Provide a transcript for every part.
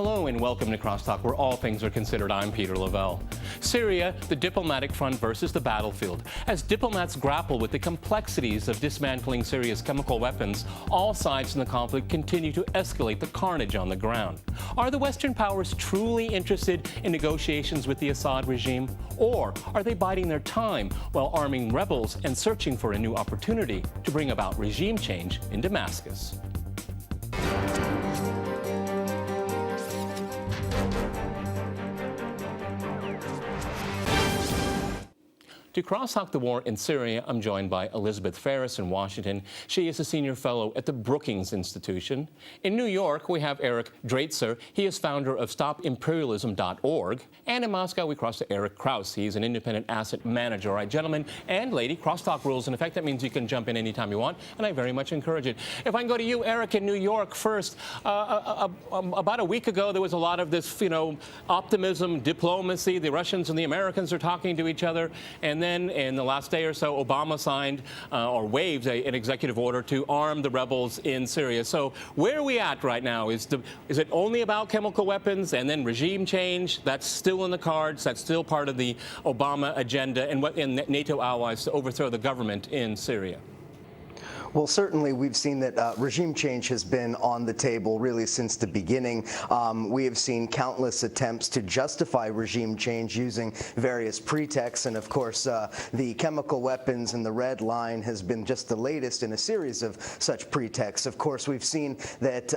Hello and welcome to CrossTalk, where all things are considered. I'm Peter Lavelle. Syria, the diplomatic front versus the battlefield. As diplomats grapple with the complexities of dismantling Syria's chemical weapons, all sides in the conflict continue to escalate the carnage on the ground. Are the Western powers truly interested in negotiations with the Assad regime? Or are they biding their time while arming rebels and searching for a new opportunity to bring about regime change in Damascus? To crosstalk the war in Syria, I'm joined by Elizabeth Ferris in Washington. She is a senior fellow at the Brookings Institution. In New York, we have Eric Draitser. He is founder of StopImperialism.org. And in Moscow, we cross to Eric Kraus. He's an independent asset manager. All right, gentlemen and lady, crosstalk rules in effect. That means you can jump in anytime you want, and I very much encourage it. If I can go to you, Eric, in New York first. About a week ago, there was a lot of this, optimism, diplomacy. The Russians and the Americans are talking to each other, and then in the last day or so, Obama signed or waived an executive order to arm the rebels in Syria. So where are we at right now? Is it only about chemical weapons and then regime change? That's still in the cards. That's still part of the Obama agenda and NATO allies to overthrow the government in Syria. Well, certainly we've seen that regime change has been on the table really since the beginning. We have seen countless attempts to justify regime change using various pretexts. And of course, the chemical weapons and the red line has been just the latest in a series of such pretexts. Of course, we've seen that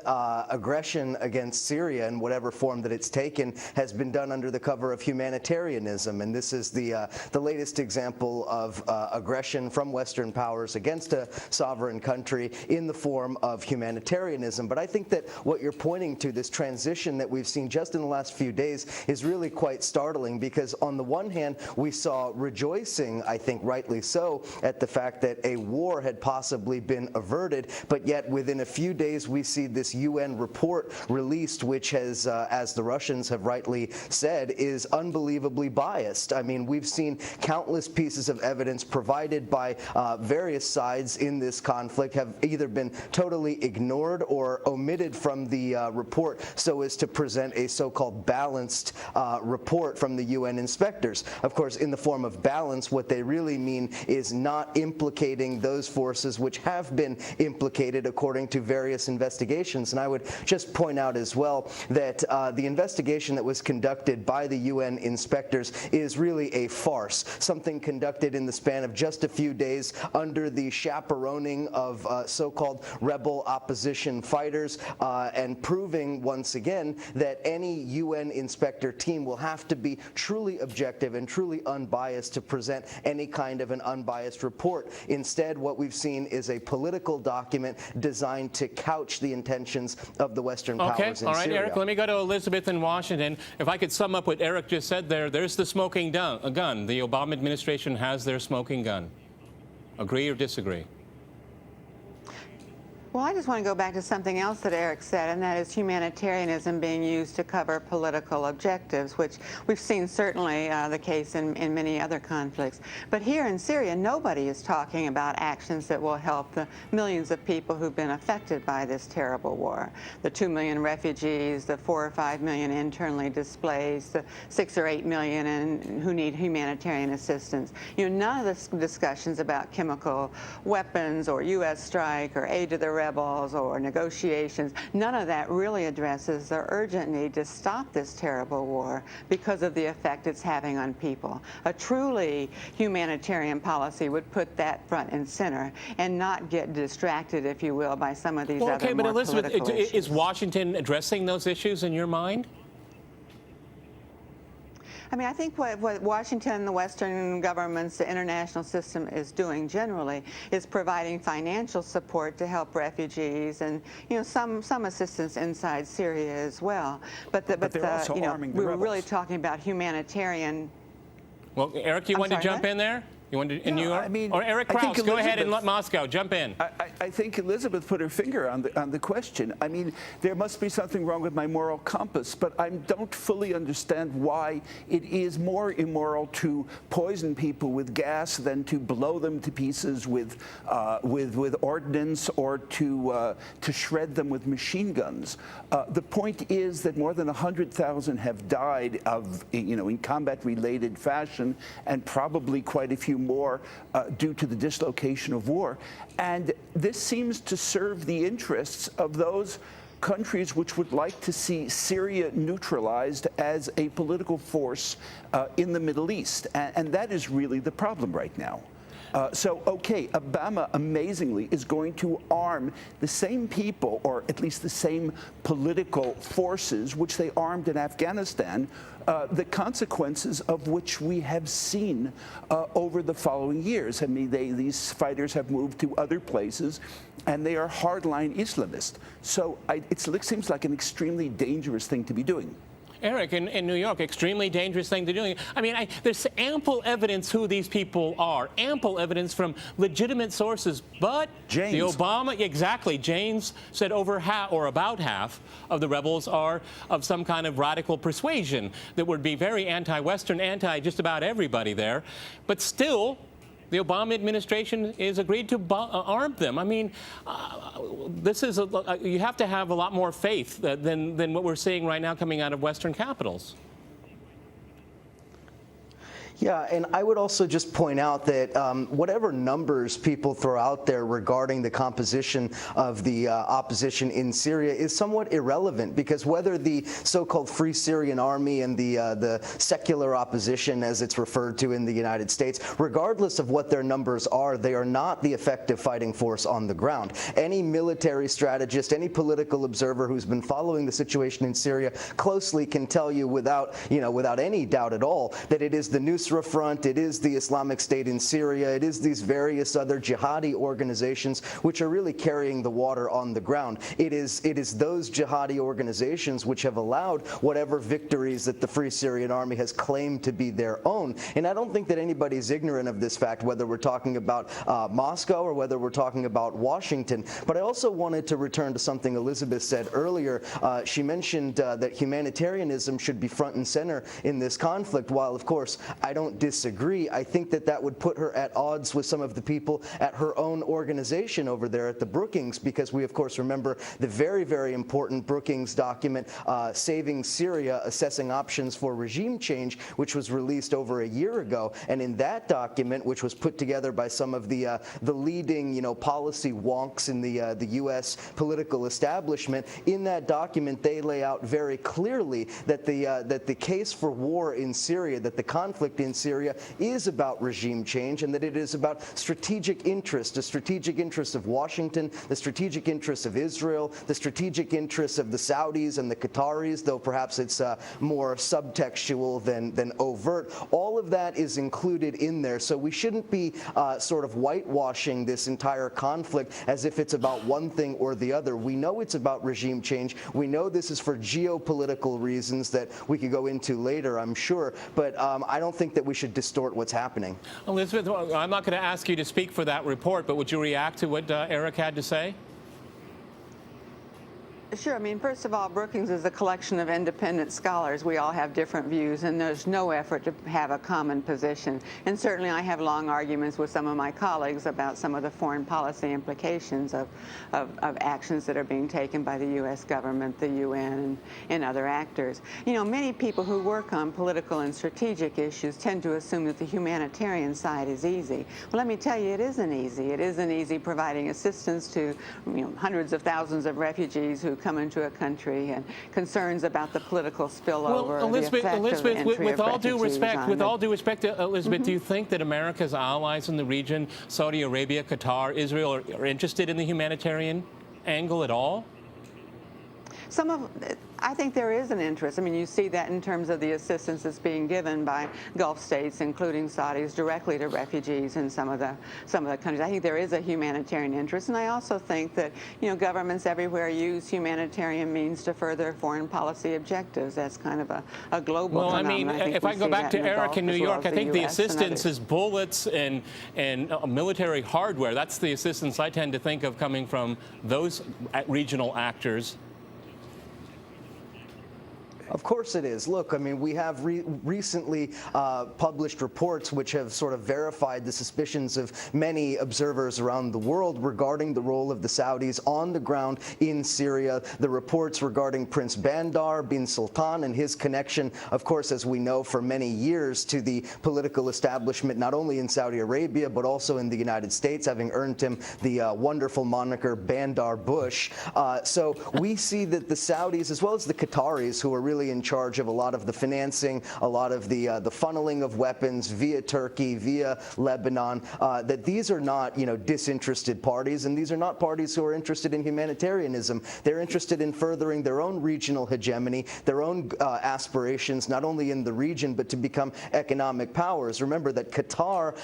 aggression against Syria in whatever form that it's taken has been done under the cover of humanitarianism. And this is the latest example of aggression from Western powers against a sovereign country in the form of humanitarianism. But I think that what you're pointing to, this transition that we've seen just in the last few days, is really quite startling, because on the one hand, we saw rejoicing, I think rightly so, at the fact that a war had possibly been averted, but yet within a few days we see this UN report released, which has, as the Russians have rightly said, is unbelievably biased. I mean, we've seen countless pieces of evidence provided by various sides in this conflict have either been totally ignored or omitted from the report so as to present a so-called balanced report from the UN inspectors. Of course, in the form of balance, what they really mean is not implicating those forces which have been implicated according to various investigations. And I would just point out as well that the investigation that was conducted by the UN inspectors is really a farce, something conducted in the span of just a few days under the chaperoning of so-called rebel opposition fighters, and proving once again that any UN inspector team will have to be truly objective and truly unbiased to present any kind of an unbiased report. Instead, what we've seen is a political document designed to couch the intentions of the Western powers in Syria. All right, Eric, let me go to Elizabeth in Washington. If I could sum up what Eric just said there's the smoking gun. The Obama administration has their smoking gun. Agree or disagree? Well, I just want to go back to something else that Eric said, and that is humanitarianism being used to cover political objectives, which we've seen certainly the case in many other conflicts. But here in Syria, nobody is talking about actions that will help the millions of people who've been affected by this terrible war. The 2 million refugees, the 4 or 5 million internally displaced, the 6 or 8 million who need humanitarian assistance. None of the discussions about chemical weapons or U.S. strike or aid to the rebels or negotiations, none of that really addresses the urgent need to stop this terrible war because of the effect it's having on people. A truly humanitarian policy would put that front and center and not get distracted, if you will, by some of these other more Elizabeth, political issues. Is Washington addressing those issues in your mind? I mean, I think what Washington, the Western governments, the international system is doing generally is providing financial support to help refugees and, some assistance inside Syria as well. But they're also arming the we were rebels. really talking about humanitarian. Well, Eric, you want to jump in there? You want to, in New York? I mean, or Eric I think Kraus, go ahead and Elizabeth- let Moscow jump in. I think Elizabeth put her finger on the question. I mean, there must be something wrong with my moral compass, but I don't fully understand why it is more immoral to poison people with gas than to blow them to pieces with ordnance or to shred them with machine guns. The point is that more than 100,000 have died of, in combat-related fashion, and probably quite a few more due to the dislocation of war. And this seems to serve the interests of those countries which would like to see Syria neutralized as a political force in the Middle East. And that is really the problem right now. Okay, Obama, amazingly, is going to arm the same people, or at least the same political forces, which they armed in Afghanistan, the consequences of which we have seen over the following years. I mean, these fighters have moved to other places, and they are hardline Islamists. So it seems like an extremely dangerous thing to be doing. Eric, in New York, extremely dangerous thing to do. I mean, there's ample evidence who these people are, ample evidence from legitimate sources. But James. the Obama, exactly, James said over half or about half of the rebels are of some kind of radical persuasion that would be very anti-Western, anti just about everybody there. But still, the Obama administration is agreed to arm them. I mean, this is you have to have a lot more faith than what we're seeing right now coming out of Western capitals. Yeah, and I would also just point out that whatever numbers people throw out there regarding the composition of the opposition in Syria is somewhat irrelevant, because whether the so-called Free Syrian Army and the secular opposition, as it's referred to in the United States, regardless of what their numbers are, they are not the effective fighting force on the ground. Any military strategist, any political observer who's been following the situation in Syria closely can tell you without any doubt at all that it is the Nusra Front, it is the Islamic State in Syria, it is these various other jihadi organizations which are really carrying the water on the ground. It is those jihadi organizations which have allowed whatever victories that the Free Syrian Army has claimed to be their own. And I don't think that anybody's ignorant of this fact, whether we're talking about Moscow or whether we're talking about Washington. But I also wanted to return to something Elizabeth said earlier. She mentioned that humanitarianism should be front and center in this conflict. While, of course, I don't disagree, I think that would put her at odds with some of the people at her own organization over there at the Brookings, because we, of course, remember the very, very important Brookings document, Saving Syria, Assessing Options for Regime Change, which was released over a year ago. And in that document, which was put together by some of the leading, policy wonks in the U.S. political establishment, in that document, they lay out very clearly that the case for war in Syria, that the conflict in Syria is about regime change, and that it is about strategic interest, the strategic interests of Washington, the strategic interests of Israel, the strategic interests of the Saudis and the Qataris, though perhaps it's more subtextual than overt. All of that is included in there, so we shouldn't be sort of whitewashing this entire conflict as if it's about one thing or the other. We know it's about regime change. We know this is for geopolitical reasons that we could go into later, I'm sure, but I don't think that we should distort what's happening. Elizabeth, I'm not going to ask you to speak for that report, but would you react to what Eric had to say? Sure. I mean, first of all, Brookings is a collection of independent scholars. We all have different views, and there's no effort to have a common position. And certainly I have long arguments with some of my colleagues about some of the foreign policy implications of actions that are being taken by the U.S. government, the UN, and other actors. Many people who work on political and strategic issues tend to assume that the humanitarian side is easy. Well, let me tell you, it isn't easy. It isn't easy providing assistance to hundreds of thousands of refugees who come into a country, and concerns about the political spillover. Well, Elizabeth, with all due respect, Elizabeth, do you think that America's allies in the region, Saudi Arabia, Qatar, Israel, are interested in the humanitarian angle at all? I think there is an interest. I mean, you see that in terms of the assistance that's being given by Gulf states, including Saudis, directly to refugees in some of the countries. I think there is a humanitarian interest, and I also think that governments everywhere use humanitarian means to further foreign policy objectives. That's kind of a global phenomenon. Well, I mean, if I go back to Eric in New York, I think the assistance is bullets and military hardware. That's the assistance I tend to think of coming from those regional actors. Of course it is. Look, I mean, we have recently published reports which have sort of verified the suspicions of many observers around the world regarding the role of the Saudis on the ground in Syria. The reports regarding Prince Bandar bin Sultan and his connection, of course, as we know, for many years to the political establishment, not only in Saudi Arabia, but also in the United States, having earned him the wonderful moniker Bandar Bush. So we see that the Saudis, as well as the Qataris, who are really in charge of a lot of the financing, a lot of the funneling of weapons via Turkey, via Lebanon, that these are not, disinterested parties, and these are not parties who are interested in humanitarianism. They're interested in furthering their own regional hegemony, their own aspirations, not only in the region, but to become economic powers. Remember that Qatar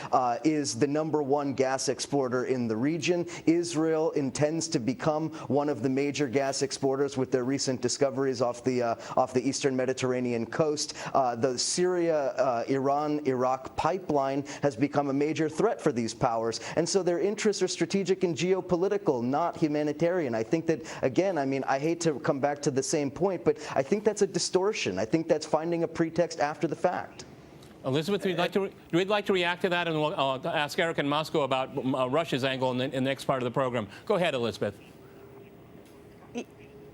is the #1 gas exporter in the region. Israel intends to become one of the major gas exporters with their recent discoveries off the eastern Mediterranean coast. The Syria, Iran, Iraq pipeline has become a major threat for these powers. And so their interests are strategic and geopolitical, not humanitarian. I think that, again, I mean, I hate to come back to the same point, but I think that's a distortion. I think that's finding a pretext after the fact. Elizabeth, we'd like to react to that, and we'll ask Eric in Moscow about Russia's angle in the next part of the program. Go ahead, Elizabeth.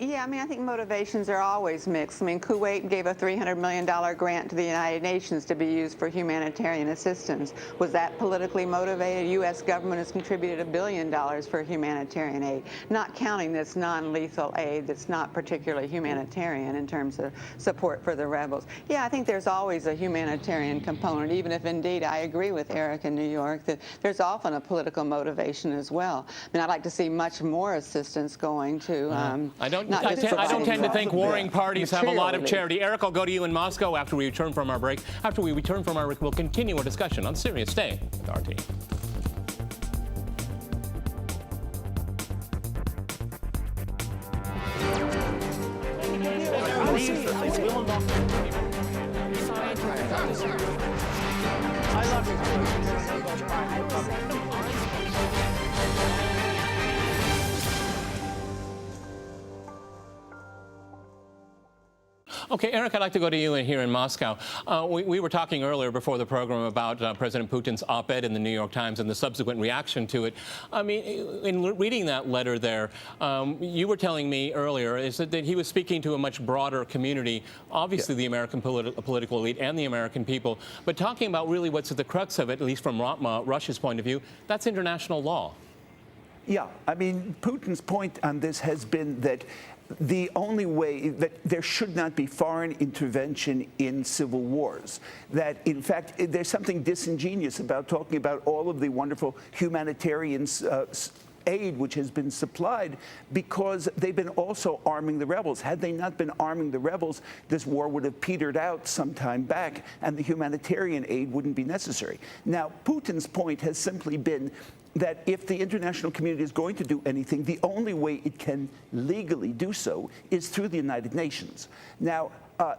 Yeah, I mean, I think motivations are always mixed. I mean, Kuwait gave a $300 million grant to the United Nations to be used for humanitarian assistance. Was that politically motivated? U.S. government has contributed $1 billion for humanitarian aid, not counting this non-lethal aid that's not particularly humanitarian in terms of support for the rebels. Yeah, I think there's always a humanitarian component, even if indeed I agree with Eric in New York that there's often a political motivation as well. I mean, I'd like to see much more assistance going to I don't tend to think warring parties have a lot of charity. Eric, I'll go to you in Moscow after we return from our break. After we return from our break, we'll continue our discussion on Syria. Stay with RT. Okay, Eric, I'd like to go to you here in Moscow. We were talking earlier before the program about President Putin's op-ed in the New York Times and the subsequent reaction to it. I mean, in reading that letter there, you were telling me earlier is that he was speaking to a much broader community, obviously the American political elite and the American people, but talking about really what's at the crux of it, at least from Russia's point of view, that's international law. Yeah, I mean, Putin's point on this has been that the only way that there should not be foreign intervention in civil wars, that in fact there's something disingenuous about talking about all of the wonderful humanitarian aid which has been supplied because they've been also arming the rebels. Had they not been arming the rebels, this war would have petered out some time back and the humanitarian aid wouldn't be necessary. Now, Putin's point has simply been that if the international community is going to do anything, the only way it can legally do so is through the United Nations. Now,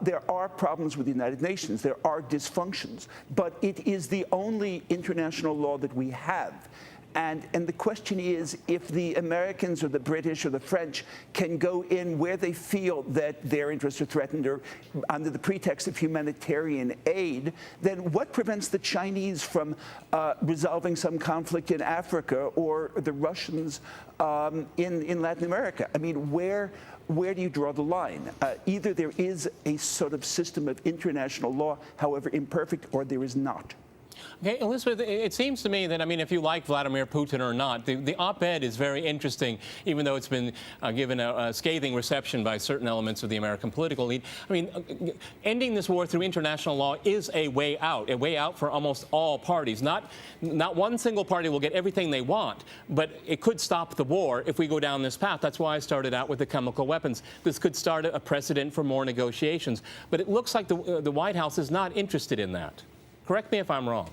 there are problems with the United Nations. There are dysfunctions. But it is the only international law that we have. And the question is, if the Americans or the British or the French can go in where they feel that their interests are threatened or under the pretext of humanitarian aid, then what prevents the Chinese from resolving some conflict in Africa or the Russians in Latin America? I mean, where do you draw the line? Either there is a sort of system of international law, however imperfect, or there is not. Okay, Elizabeth, it seems to me that, I mean, if you like Vladimir Putin or not, the op-ed is very interesting, even though it's been given a scathing reception by certain elements of the American political elite. I mean, ending this war through international law is a way out for almost all parties. Not one single party will get everything they want, but it could stop the war if we go down this path. That's why I started out with the chemical weapons. This could start a precedent for more negotiations. But it looks like the White House is not interested in that. Correct me if I'm wrong.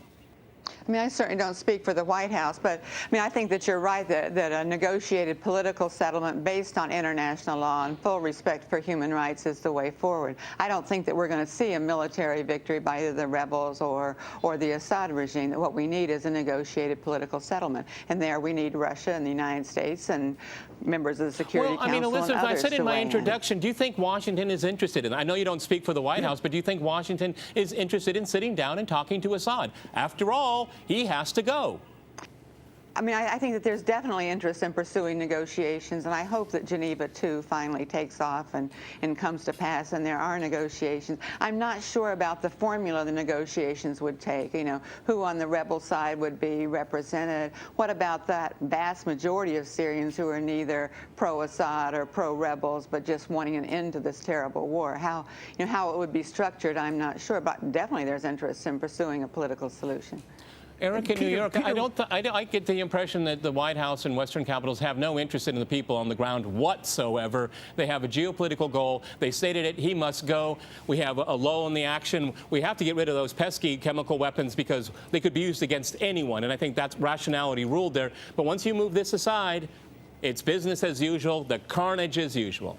I mean, I certainly don't speak for the White House, but I mean, I think that you're right that a negotiated political settlement based on international law and full respect for human rights is the way forward. I don't think that we're going to see a military victory by either the rebels or the Assad regime. That what we need is a negotiated political settlement, and there we need Russia and the United States and members of the Security Council. Well, I mean, Elizabeth, and I said in my introduction, in. do you think Washington is interested in? I know you don't speak for the White House, but do you think Washington is interested in sitting down and talking to Assad? After all, he has to go. I mean, I think that there's definitely interest in pursuing negotiations, and I hope that Geneva 2 finally takes off and comes to pass, and there are negotiations. I'm not sure about the formula the negotiations would take, you know, who on the rebel side would be represented. What about that vast majority of Syrians who are neither pro-Assad or pro-rebels, but just wanting an end to this terrible war? How it would be structured, I'm not sure, but definitely there's interest in pursuing a political solution. Eric, in New York, I get the impression that the White House and Western capitals have no interest in the people on the ground whatsoever. They have a geopolitical goal. They stated it. He must go. We have a lull in the action. We have to get rid of those pesky chemical weapons because they could be used against anyone. And I think that's rationality ruled there. But once you move this aside, it's business as usual, the carnage as usual.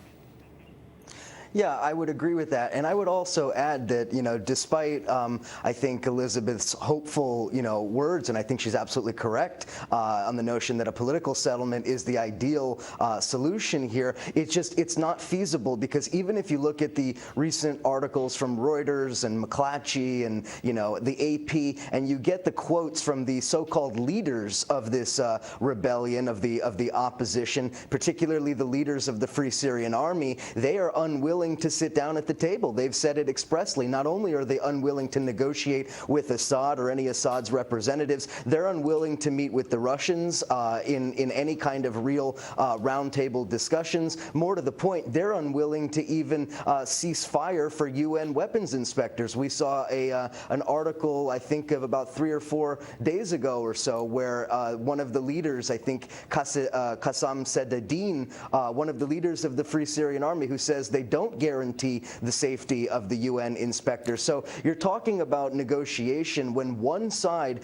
Yeah, I would agree with that. And I would also add that, you know, despite, I think, Elizabeth's hopeful, you know, words, and I think she's absolutely correct on the notion that a political settlement is the ideal solution here, it's not feasible, because even if you look at the recent articles from Reuters and McClatchy and, you know, the AP, and you get the quotes from the so-called leaders of this rebellion, of the opposition, particularly the leaders of the Free Syrian Army, they are unwilling to sit down at the table. They've said it expressly. Not only are they unwilling to negotiate with Assad or any Assad's representatives, they're unwilling to meet with the Russians in any kind of real roundtable discussions. More to the point, they're unwilling to even cease fire for UN weapons inspectors. We saw an article, I think, of about 3 or 4 days ago or so, where one of the leaders, I think Qassam Sadadine, one of the leaders of the Free Syrian Army, who says they don't guarantee the safety of the UN inspectors. So you're talking about negotiation when one side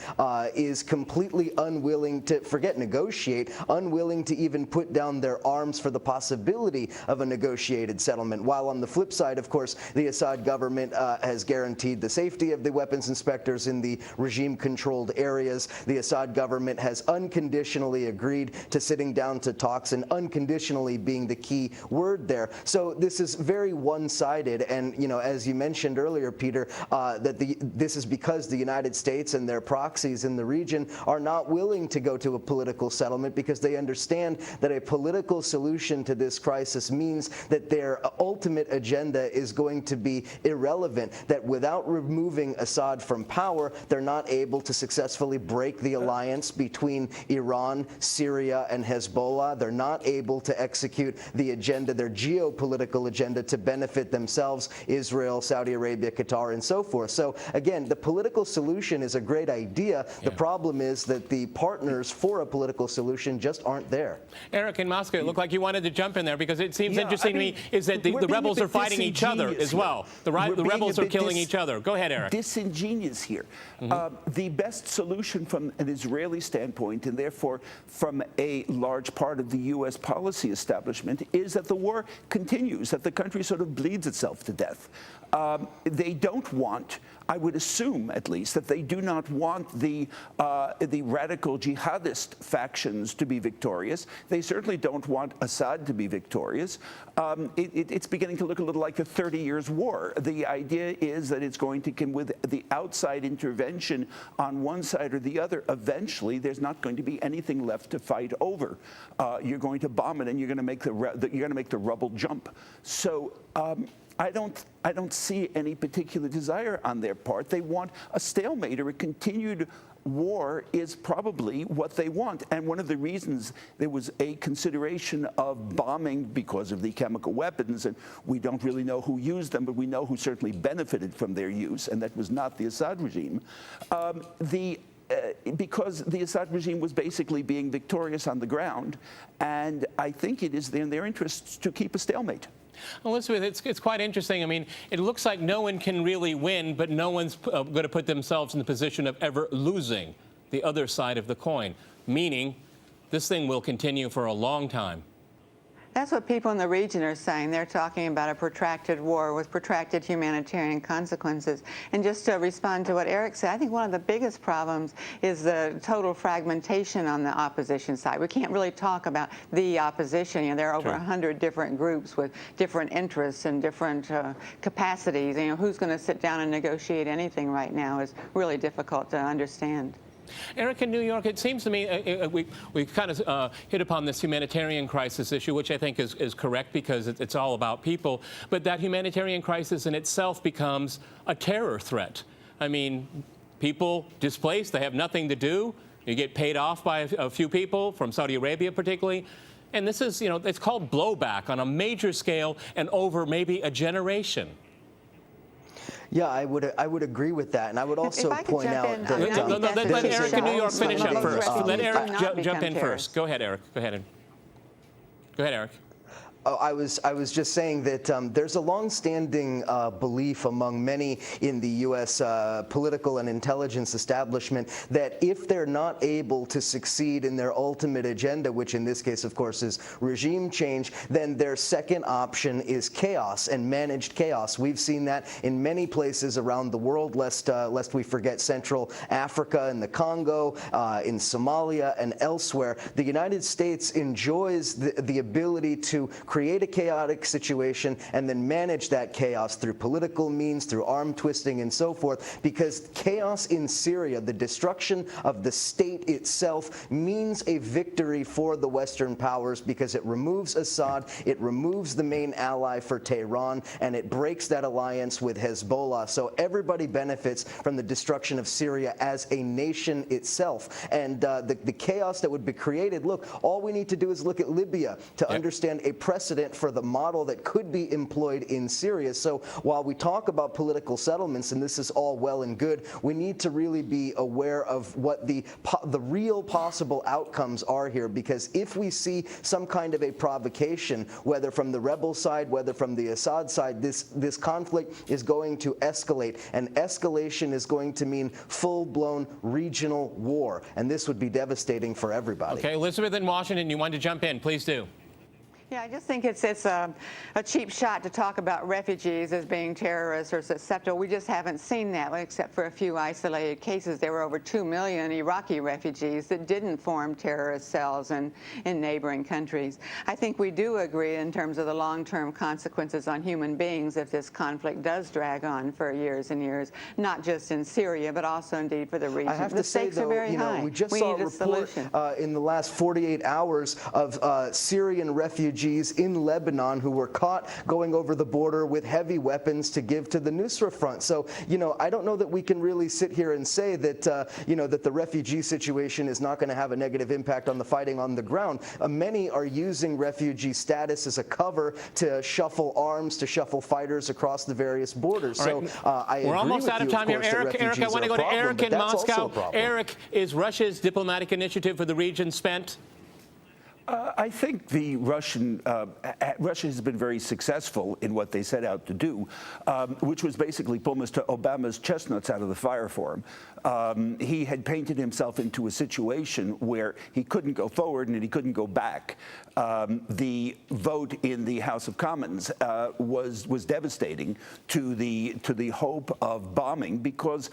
is completely unwilling to, forget negotiate, unwilling to even put down their arms for the possibility of a negotiated settlement. While on the flip side, of course, the Assad government has guaranteed the safety of the weapons inspectors in the regime-controlled areas. The Assad government has unconditionally agreed to sitting down to talks, and unconditionally being the key word there. So this is very one-sided, and, you know, as you mentioned earlier, Peter, that this is because the United States and their proxies in the region are not willing to go to a political settlement, because they understand that a political solution to this crisis means that their ultimate agenda is going to be irrelevant, that without removing Assad from power, they're not able to successfully break the alliance between Iran, Syria, and Hezbollah. They're not able to execute the agenda, their geopolitical agenda, to benefit themselves, Israel, Saudi Arabia, Qatar, and so forth. So again, the political solution is a great idea. The problem is that the partners for a political solution just aren't there. Eric, in Moscow, it looked like you wanted to jump in there, because it seems interesting to me is that the rebels are fighting each other as well. The rebels are killing each other. Go ahead, Eric. Disingenuous here. The best solution from an Israeli standpoint, and therefore from a large part of the U.S. policy establishment, is that the war continues, that the country sort of bleeds itself to death. They don't want, I would assume at least, that they do not want the radical jihadist factions to be victorious. They certainly don't want Assad to be victorious. It's beginning to look a little like the 30 Years' War. The idea is that it's going to come with the outside intervention on one side or the other. Eventually, there's not going to be anything left to fight over. You're going to bomb it, and you're going to make the rubble jump. So I don't see any particular desire on their part. They want a stalemate or a continued war is probably what they want. And one of the reasons there was a consideration of bombing because of the chemical weapons, and we don't really know who used them, but we know who certainly benefited from their use, and that was not the Assad regime. Because the Assad regime was basically being victorious on the ground, and I think it is in their interests to keep a stalemate. Elizabeth, it's quite interesting. I mean, it looks like no one can really win, but no one's going to put themselves in the position of ever losing the other side of the coin, meaning this thing will continue for a long time. That's what people in the region are saying. They're talking about a protracted war with protracted humanitarian consequences. And just to respond to what Eric said, I think one of the biggest problems is the total fragmentation on the opposition side. We can't really talk about the opposition. You know, there are over 100 different groups with different interests and different capacities. You know, who's going to sit down and negotiate anything right now is really difficult to understand. Eric, in New York, it seems to me we kind of hit upon this humanitarian crisis issue, which I think is correct because it's all about people. But that humanitarian crisis in itself becomes a terror threat. I mean, people displaced, they have nothing to do. You get paid off by a few people, from Saudi Arabia particularly. And this is, you know, it's called blowback on a major scale and over maybe a generation. Yeah, I would agree with that, and I would also point out that let Eric in New York finish up first. Let Eric jump in first. Go ahead, Eric. Go ahead, Eric. I was just saying that there's a long-standing belief among many in the U.S. Political and intelligence establishment that if they're not able to succeed in their ultimate agenda, which in this case, of course, is regime change, then their second option is chaos and managed chaos. We've seen that in many places around the world, lest we forget Central Africa and the Congo, in Somalia and elsewhere. The United States enjoys the ability to create a chaotic situation and then manage that chaos through political means, through arm twisting and so forth, because chaos in Syria, the destruction of the state itself, means a victory for the Western powers because it removes Assad, it removes the main ally for Tehran, and it breaks that alliance with Hezbollah. So everybody benefits from the destruction of Syria as a nation itself. And the chaos that would be created, look, all we need to do is look at Libya to understand a precedent for the model that could be employed in Syria. So while we talk about political settlements, and this is all well and good, we need to really be aware of what the real possible outcomes are here, because if we see some kind of a provocation, whether from the rebel side, whether from the Assad side, this conflict is going to escalate, and escalation is going to mean full-blown regional war, and this would be devastating for everybody. Okay, Elizabeth in Washington, you wanted to jump in. Please do. Yeah, I just think it's a cheap shot to talk about refugees as being terrorists or susceptible. We just haven't seen that, except for a few isolated cases. There were over 2 million Iraqi refugees that didn't form terrorist cells in neighboring countries. I think we do agree in terms of the long-term consequences on human beings if this conflict does drag on for years and years, not just in Syria, but also indeed for the region. I have to say, though, we just saw a report in the last 48 hours of Syrian refugees in Lebanon who were caught going over the border with heavy weapons to give to the Nusra Front. So, I don't know that we can really sit here and say that, that the refugee situation is not going to have a negative impact on the fighting on the ground. Many are using refugee status as a cover to shuffle arms, to shuffle fighters across the various borders. Right. So I We're agree almost with out of you, time here. Eric, I want to go to Eric in Moscow. Eric, is Russia's diplomatic initiative for the region spent? I think Russia has been very successful in what they set out to do, which was basically pull Mr. Obama's chestnuts out of the fire for him. He had painted himself into a situation where he couldn't go forward and he couldn't go back. The vote in the House of Commons was devastating to the hope of bombing, because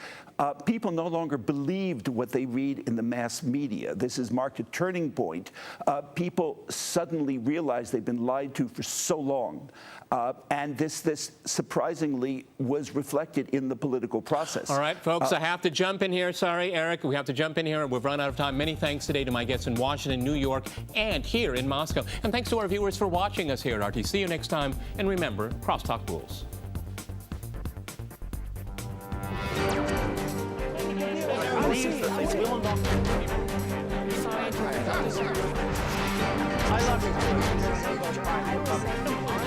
people no longer believed what they read in the mass media. This has marked a turning point. People suddenly realized they've been lied to for so long. And this surprisingly was reflected in the political process. All right, folks, I have to jump in here. Sorry, Eric, we have to jump in here. We've run out of time. Many thanks today to my guests in Washington, New York, and here in Moscow. And thanks to our viewers for watching us here at RT. See you next time. And remember, Crosstalk rules. believes that this will not continue. I love you.